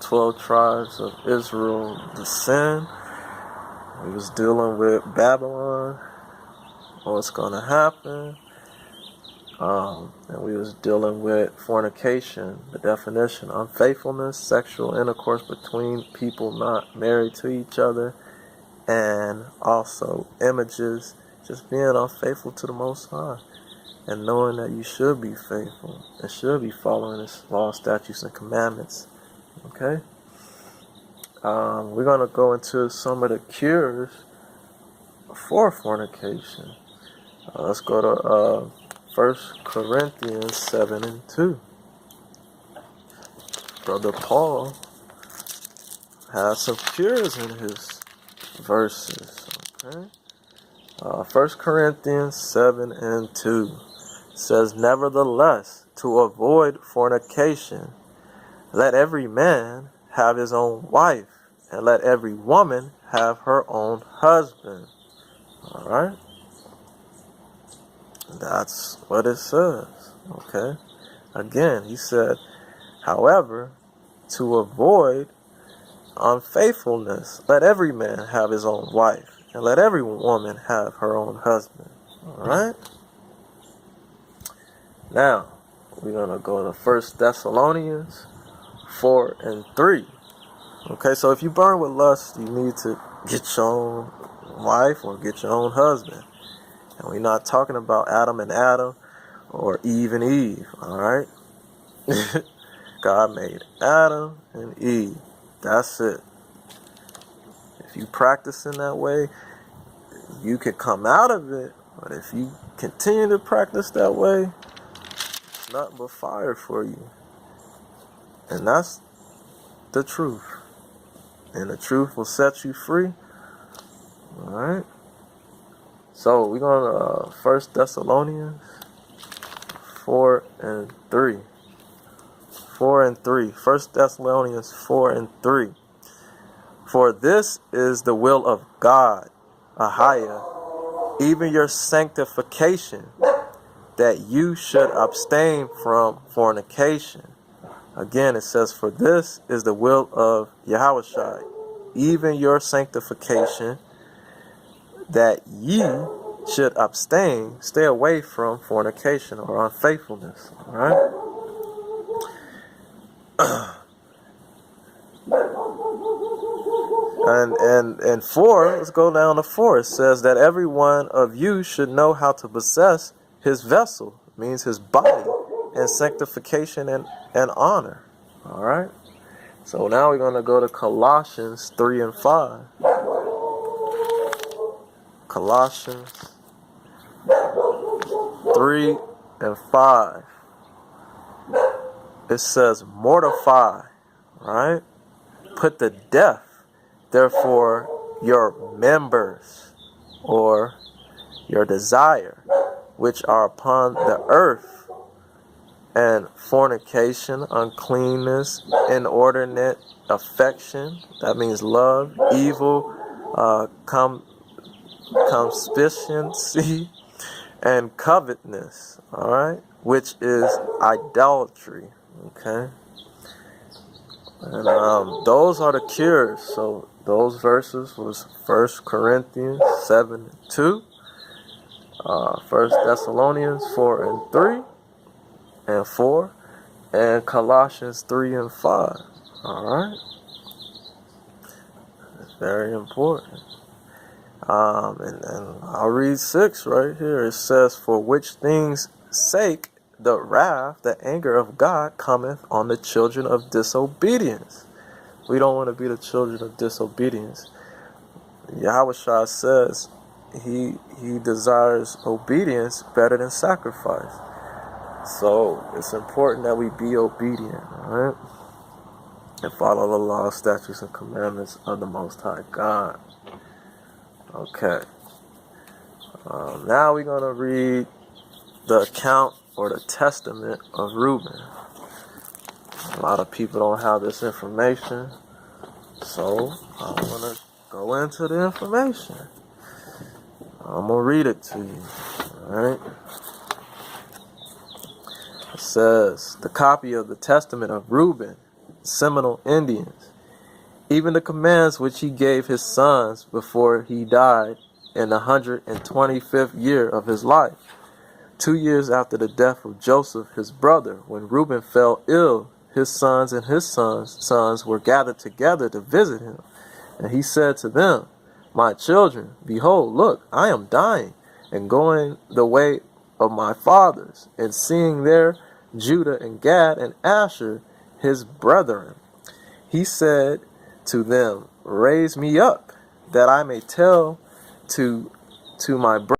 12 tribes of Israel descend. We was dealing with Babylon, what's going to happen. And we was dealing with fornication, the definition, unfaithfulness, sexual intercourse between people not married to each other, and also images, just being unfaithful to the Most High, and knowing that you should be faithful and should be following His law, statutes, and commandments. Okay? We're going to go into some of the cures for fornication. Let's go to 1 Corinthians 7 and 2. Brother Paul has some cures in his verses. Okay? 1 Corinthians 7 and 2 says, "Nevertheless, to avoid fornication, let every man have his own wife, and let every woman have her own husband." Alright? That's what it says. Okay? Again, he said, however, to avoid unfaithfulness, let every man have his own wife, and let every woman have her own husband. Alright? Now, we're going to go to 1 Thessalonians 4 and 3. Okay, so if you burn with lust, you need to get your own wife or get your own husband. And we're not talking about Adam and Adam or Eve and Eve, alright? God made Adam and Eve. That's it. If you practice in that way, you can come out of it. But if you continue to practice that way, it's nothing but fire for you. And that's the truth. And the truth will set you free. Alright? So we're going to 1 Thessalonians 4 and 3. 4 and 3. 1 Thessalonians 4 and 3. "For this is the will of God, Ahia, even your sanctification, that you should abstain from fornication." Again, it says, "For this is the will of Yahushua, even your sanctification, that ye should abstain," stay away from fornication or unfaithfulness. Alright? And 4, let's go down to 4. It says that every one of you should know how to possess his vessel, means his body, in sanctification and honor. Alright? So now we're going to go to Colossians 3 and 5. Colossians 3 and 5. It says, "Mortify," right? "Put to death, therefore, your members," or your desire, "which are upon the earth, and fornication, uncleanness, inordinate affection," that means love, "evil, concupiscence, and covetousness," alright, "which is idolatry." Okay? And those are the cures. So those verses was 1 Corinthians 7 and 2, 1 Thessalonians 4 and 3 and 4, and Colossians 3 and 5. Alright? It's very important. And I'll read 6 right here. It says, "For which things sake the wrath, the anger of God cometh on the children of disobedience." We don't want to be the children of disobedience. Yahushua says he desires obedience better than sacrifice. So it's important that we be obedient, alright? And follow the law, statutes, and commandments of the Most High God. Okay. Now we're going to read the account or the testament of Reuben. A lot of people don't have this information, so I'm going to go into the information. I'm going to read it to you. Alright? It says, "The copy of the testament of Reuben, Seminole Indians, even the commands which he gave his sons before he died in the 125th year of his life, 2 years after the death of Joseph, his brother. When Reuben fell ill, his sons and his sons were gathered together to visit him. And he said to them, my children, behold, look, I am dying, and going the way of my fathers, and seeing there Judah and Gad and Asher, his brethren. He said to them, raise me up, that I may tell to my brethren